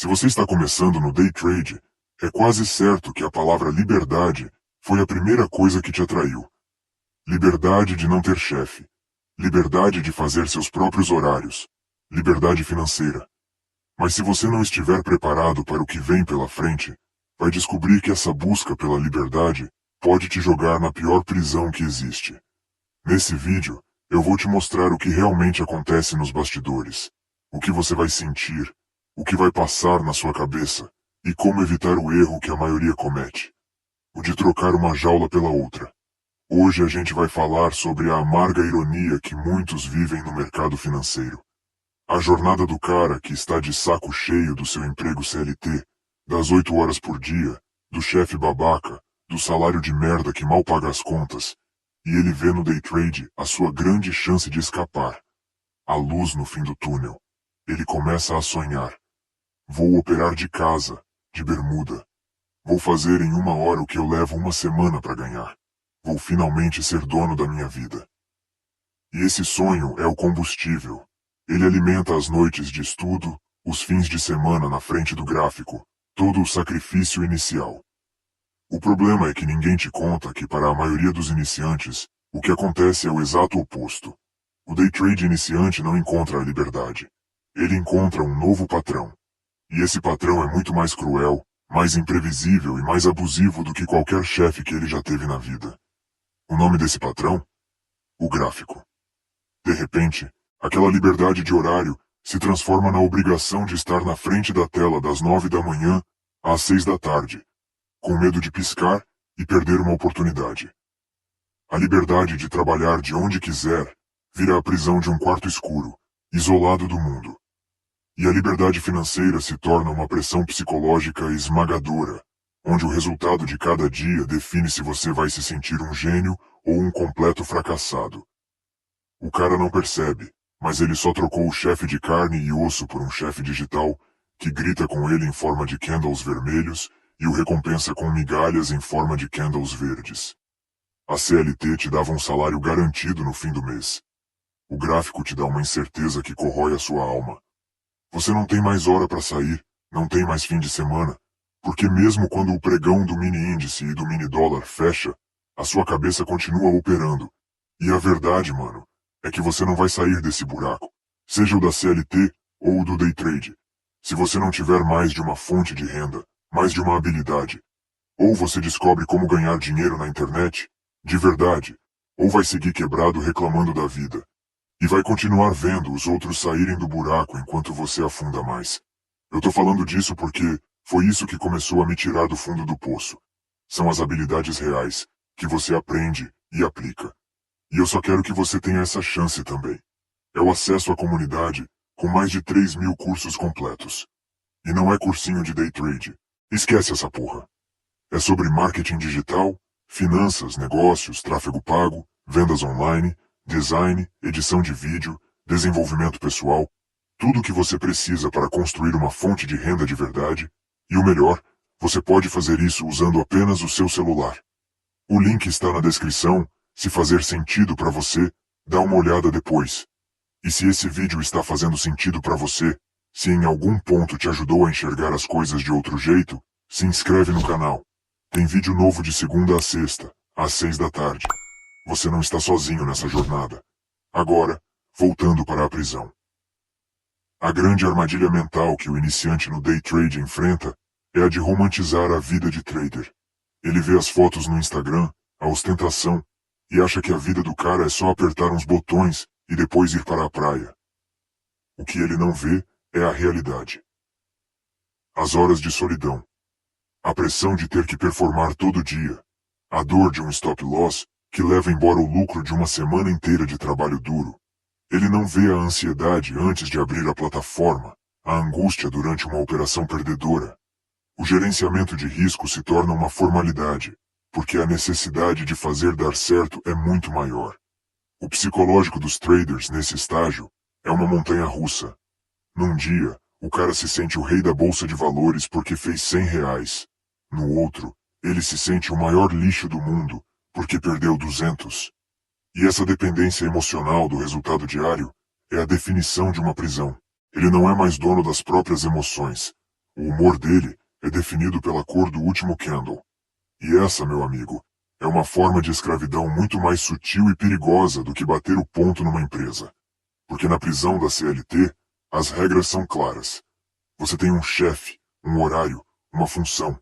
Se você está começando no day trade, é quase certo que a palavra liberdade foi a primeira coisa que te atraiu. Liberdade de não ter chefe. Liberdade de fazer seus próprios horários. Liberdade financeira. Mas se você não estiver preparado para o que vem pela frente, vai descobrir que essa busca pela liberdade pode te jogar na pior prisão que existe. Nesse vídeo, eu vou te mostrar o que realmente acontece nos bastidores, o que você vai sentir, o que vai passar na sua cabeça e como evitar o erro que a maioria comete, o de trocar uma jaula pela outra. Hoje a gente vai falar sobre a amarga ironia que muitos vivem no mercado financeiro. A jornada do cara que está de saco cheio do seu emprego CLT, das 8 horas por dia, do chefe babaca, do salário de merda que mal paga as contas, e ele vê no day trade a sua grande chance de escapar. A luz no fim do túnel. Ele começa a sonhar. Vou operar de casa, de bermuda. Vou fazer em 1 hora o que eu levo 1 semana para ganhar. Vou finalmente ser dono da minha vida. E esse sonho é o combustível. Ele alimenta as noites de estudo, os fins de semana na frente do gráfico, todo o sacrifício inicial. O problema é que ninguém te conta que para a maioria dos iniciantes, o que acontece é o exato oposto. O day trade iniciante não encontra a liberdade. Ele encontra um novo patrão. E esse patrão é muito mais cruel, mais imprevisível e mais abusivo do que qualquer chefe que ele já teve na vida. O nome desse patrão? O gráfico. De repente, aquela liberdade de horário se transforma na obrigação de estar na frente da tela das 9 da manhã às 6 da tarde, com medo de piscar e perder uma oportunidade. A liberdade de trabalhar de onde quiser vira a prisão de um quarto escuro, isolado do mundo. E a liberdade financeira se torna uma pressão psicológica esmagadora, onde o resultado de cada dia define se você vai se sentir um gênio ou um completo fracassado. O cara não percebe, mas ele só trocou o chefe de carne e osso por um chefe digital, que grita com ele em forma de candles vermelhos e o recompensa com migalhas em forma de candles verdes. A CLT te dava um salário garantido no fim do mês. O gráfico te dá uma incerteza que corrói a sua alma. Você não tem mais hora para sair, não tem mais fim de semana, porque mesmo quando o pregão do mini índice e do mini dólar fecha, a sua cabeça continua operando. E a verdade, mano, é que você não vai sair desse buraco, seja o da CLT ou o do day trade, se você não tiver mais de uma fonte de renda, mais de uma habilidade. Ou você descobre como ganhar dinheiro na internet, de verdade, ou vai seguir quebrado reclamando da vida. E vai continuar vendo os outros saírem do buraco enquanto você afunda mais. Eu tô falando disso porque foi isso que começou a me tirar do fundo do poço. São as habilidades reais, que você aprende e aplica. E eu só quero que você tenha essa chance também. É o acesso à comunidade, com mais de 3.000 cursos completos. E não é cursinho de day trade. Esquece essa porra. É sobre marketing digital, finanças, negócios, tráfego pago, vendas online, design, edição de vídeo, desenvolvimento pessoal, tudo o que você precisa para construir uma fonte de renda de verdade, e o melhor, você pode fazer isso usando apenas o seu celular. O link está na descrição, se fazer sentido para você, dá uma olhada depois. E se esse vídeo está fazendo sentido para você, se em algum ponto te ajudou a enxergar as coisas de outro jeito, se inscreve no canal. Tem vídeo novo de segunda a sexta, às 6 da tarde. Você não está sozinho nessa jornada. Agora, voltando para a prisão. A grande armadilha mental que o iniciante no day trade enfrenta é a de romantizar a vida de trader. Ele vê as fotos no Instagram, a ostentação, e acha que a vida do cara é só apertar uns botões e depois ir para a praia. O que ele não vê é a realidade. As horas de solidão. A pressão de ter que performar todo dia. A dor de um stop loss que leva embora o lucro de 1 semana inteira de trabalho duro. Ele não vê a ansiedade antes de abrir a plataforma, a angústia durante uma operação perdedora. O gerenciamento de risco se torna uma formalidade, porque a necessidade de fazer dar certo é muito maior. O psicológico dos traders nesse estágio é uma montanha-russa. Num dia, o cara se sente o rei da bolsa de valores porque fez R$ 100. No outro, ele se sente o maior lixo do mundo porque perdeu 200. E essa dependência emocional do resultado diário é a definição de uma prisão. Ele não é mais dono das próprias emoções. O humor dele é definido pela cor do último candle. E essa, meu amigo, é uma forma de escravidão muito mais sutil e perigosa do que bater o ponto numa empresa. Porque na prisão da CLT, as regras são claras. Você tem um chefe, um horário, uma função.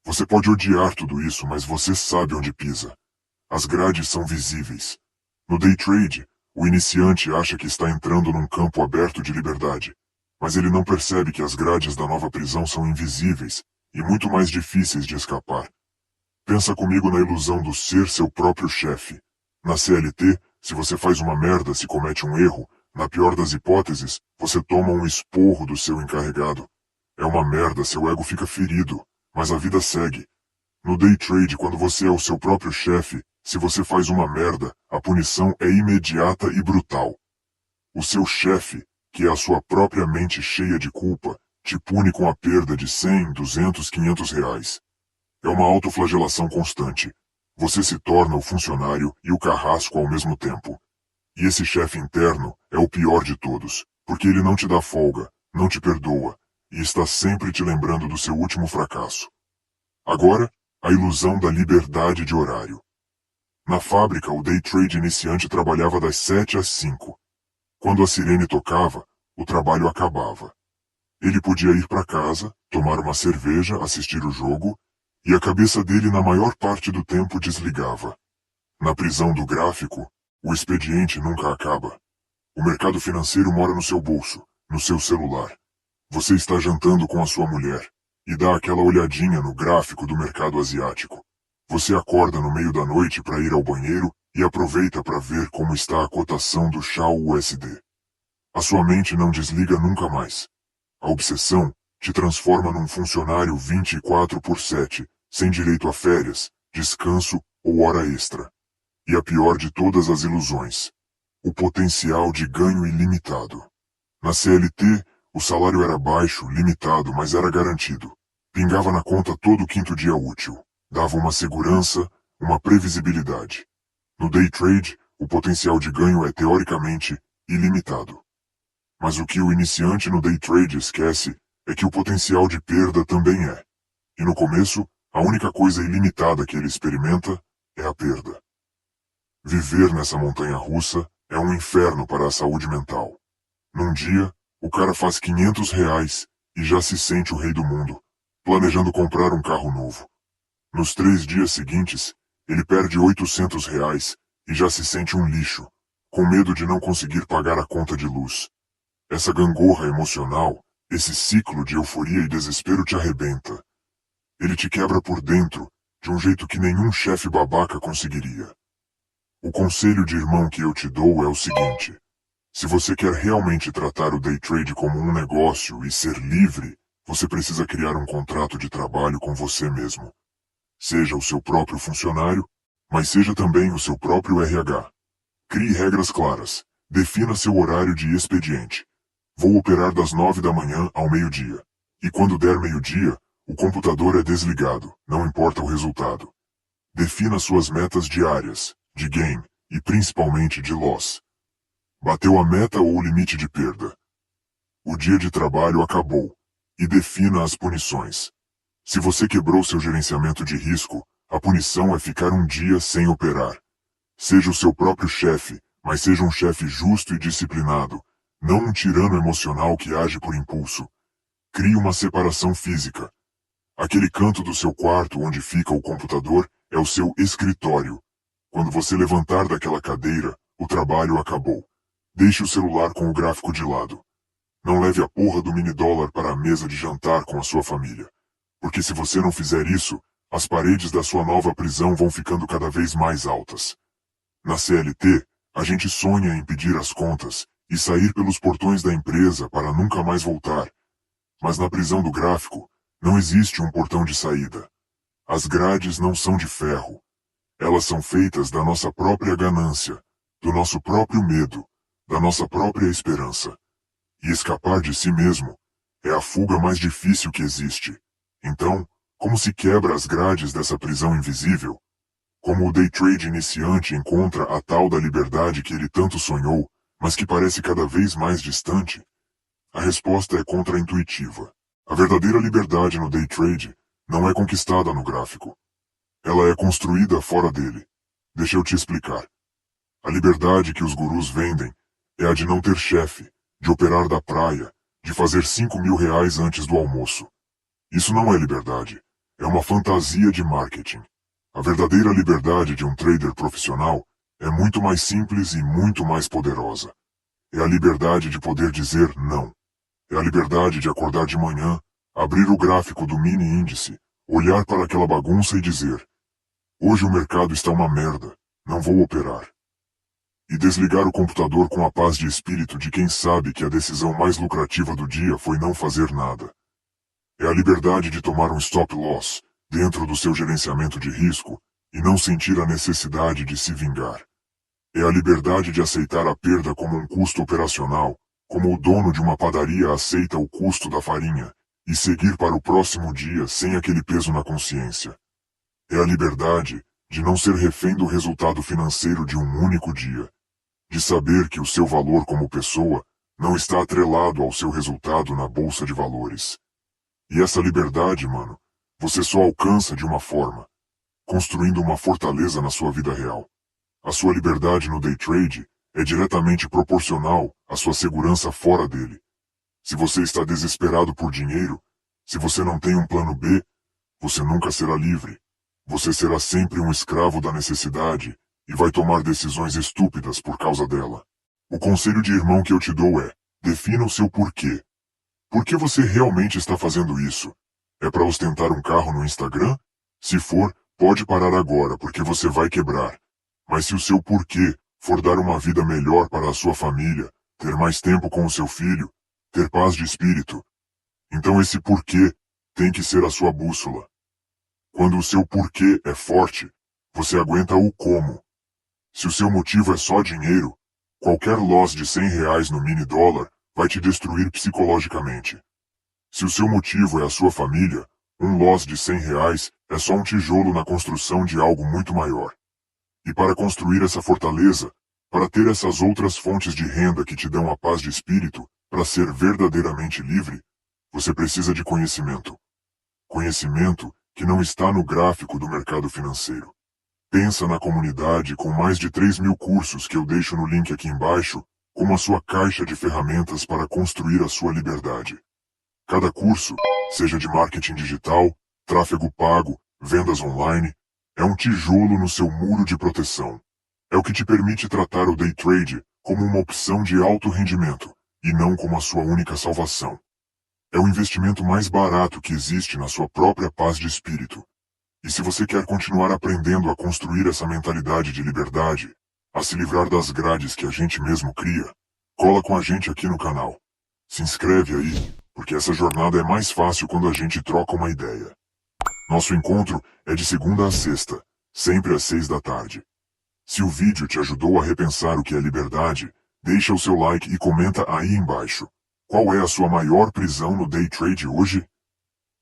Você pode odiar tudo isso, mas você sabe onde pisa. As grades são visíveis. No day trade, o iniciante acha que está entrando num campo aberto de liberdade, mas ele não percebe que as grades da nova prisão são invisíveis e muito mais difíceis de escapar. Pensa comigo na ilusão do ser seu próprio chefe. Na CLT, se você faz uma merda, se comete um erro, na pior das hipóteses, você toma um esporro do seu encarregado. É uma merda, seu ego fica ferido, mas a vida segue. No day trade, quando você é o seu próprio chefe, se você faz uma merda, a punição é imediata e brutal. O seu chefe, que é a sua própria mente cheia de culpa, te pune com a perda de 100, 200, 500 reais. É uma autoflagelação constante. Você se torna o funcionário e o carrasco ao mesmo tempo. E esse chefe interno é o pior de todos, porque ele não te dá folga, não te perdoa, e está sempre te lembrando do seu último fracasso. Agora, a ilusão da liberdade de horário. Na fábrica, o day trade iniciante trabalhava das 7 às 5. Quando a sirene tocava, o trabalho acabava. Ele podia ir para casa, tomar uma cerveja, assistir o jogo, e a cabeça dele na maior parte do tempo desligava. Na prisão do gráfico, o expediente nunca acaba. O mercado financeiro mora no seu bolso, no seu celular. Você está jantando com a sua mulher, e dá aquela olhadinha no gráfico do mercado asiático. Você acorda no meio da noite para ir ao banheiro e aproveita para ver como está a cotação do Shao USD. A sua mente não desliga nunca mais. A obsessão te transforma num funcionário 24/7, sem direito a férias, descanso ou hora extra. E a pior de todas as ilusões: o potencial de ganho ilimitado. Na CLT, o salário era baixo, limitado, mas era garantido. Pingava na conta todo quinto dia útil. Dava uma segurança, uma previsibilidade. No day trade, o potencial de ganho é teoricamente ilimitado. Mas o que o iniciante no day trade esquece é que o potencial de perda também é. E no começo, a única coisa ilimitada que ele experimenta é a perda. Viver nessa montanha-russa é um inferno para a saúde mental. Num dia, o cara faz 500 reais e já se sente o rei do mundo, planejando comprar um carro novo. Nos 3 dias seguintes, ele perde 800 reais e já se sente um lixo, com medo de não conseguir pagar a conta de luz. Essa gangorra emocional, esse ciclo de euforia e desespero te arrebenta. Ele te quebra por dentro, de um jeito que nenhum chefe babaca conseguiria. O conselho de irmão que eu te dou é o seguinte: se você quer realmente tratar o day trade como um negócio e ser livre, você precisa criar um contrato de trabalho com você mesmo. Seja o seu próprio funcionário, mas seja também o seu próprio RH. Crie regras claras. Defina seu horário de expediente. Vou operar das 9 da manhã ao meio-dia. E quando der meio-dia, o computador é desligado, não importa o resultado. Defina suas metas diárias, de gain, e principalmente de loss. Bateu a meta ou o limite de perda? O dia de trabalho acabou. E defina as punições. Se você quebrou seu gerenciamento de risco, a punição é ficar um dia sem operar. Seja o seu próprio chefe, mas seja um chefe justo e disciplinado, não um tirano emocional que age por impulso. Crie uma separação física. Aquele canto do seu quarto onde fica o computador é o seu escritório. Quando você levantar daquela cadeira, o trabalho acabou. Deixe o celular com o gráfico de lado. Não leve a porra do mini-dólar para a mesa de jantar com a sua família. Porque se você não fizer isso, as paredes da sua nova prisão vão ficando cada vez mais altas. Na CLT, a gente sonha em pedir as contas e sair pelos portões da empresa para nunca mais voltar. Mas na prisão do gráfico, não existe um portão de saída. As grades não são de ferro. Elas são feitas da nossa própria ganância, do nosso próprio medo, da nossa própria esperança. E escapar de si mesmo é a fuga mais difícil que existe. Então, como se quebra as grades dessa prisão invisível? Como o day trade iniciante encontra a tal da liberdade que ele tanto sonhou, mas que parece cada vez mais distante? A resposta é contraintuitiva. A verdadeira liberdade no day trade não é conquistada no gráfico. Ela é construída fora dele. Deixa eu te explicar. A liberdade que os gurus vendem é a de não ter chefe, de operar da praia, de fazer R$ 5.000 antes do almoço. Isso não é liberdade. É uma fantasia de marketing. A verdadeira liberdade de um trader profissional é muito mais simples e muito mais poderosa. É a liberdade de poder dizer não. É a liberdade de acordar de manhã, abrir o gráfico do mini índice, olhar para aquela bagunça e dizer: hoje o mercado está uma merda, não vou operar. E desligar o computador com a paz de espírito de quem sabe que a decisão mais lucrativa do dia foi não fazer nada. É a liberdade de tomar um stop loss dentro do seu gerenciamento de risco e não sentir a necessidade de se vingar. É a liberdade de aceitar a perda como um custo operacional, como o dono de uma padaria aceita o custo da farinha, e seguir para o próximo dia sem aquele peso na consciência. É a liberdade de não ser refém do resultado financeiro de um único dia, de saber que o seu valor como pessoa não está atrelado ao seu resultado na bolsa de valores. E essa liberdade, mano, você só alcança de uma forma: construindo uma fortaleza na sua vida real. A sua liberdade no day trade é diretamente proporcional à sua segurança fora dele. Se você está desesperado por dinheiro, se você não tem um plano B, você nunca será livre. Você será sempre um escravo da necessidade e vai tomar decisões estúpidas por causa dela. O conselho de irmão que eu te dou é: defina o seu porquê. Por que você realmente está fazendo isso? É para ostentar um carro no Instagram? Se for, pode parar agora, porque você vai quebrar. Mas se o seu porquê for dar uma vida melhor para a sua família, ter mais tempo com o seu filho, ter paz de espírito, então esse porquê tem que ser a sua bússola. Quando o seu porquê é forte, você aguenta o como. Se o seu motivo é só dinheiro, qualquer loss de R$ 100 no mini dólar vai te destruir psicologicamente. Se o seu motivo é a sua família, um loss de R$ 100 é só um tijolo na construção de algo muito maior. E para construir essa fortaleza, para ter essas outras fontes de renda que te dão a paz de espírito, para ser verdadeiramente livre, você precisa de conhecimento. Conhecimento que não está no gráfico do mercado financeiro. Pensa na comunidade com mais de 3.000 cursos que eu deixo no link aqui embaixo, como a sua caixa de ferramentas para construir a sua liberdade. Cada curso, seja de marketing digital, tráfego pago, vendas online, é um tijolo no seu muro de proteção. É o que te permite tratar o day trade como uma opção de alto rendimento, e não como a sua única salvação. É o investimento mais barato que existe na sua própria paz de espírito. E se você quer continuar aprendendo a construir essa mentalidade de liberdade, a se livrar das grades que a gente mesmo cria, cola com a gente aqui no canal. Se inscreve aí, porque essa jornada é mais fácil quando a gente troca uma ideia. Nosso encontro é de segunda a sexta, sempre às 6 da tarde. Se o vídeo te ajudou a repensar o que é liberdade, deixa o seu like e comenta aí embaixo. Qual é a sua maior prisão no day trade hoje?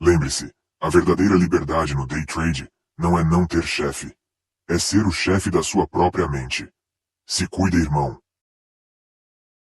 Lembre-se, a verdadeira liberdade no day trade não é não ter chefe. É ser o chefe da sua própria mente. Se cuida, irmão.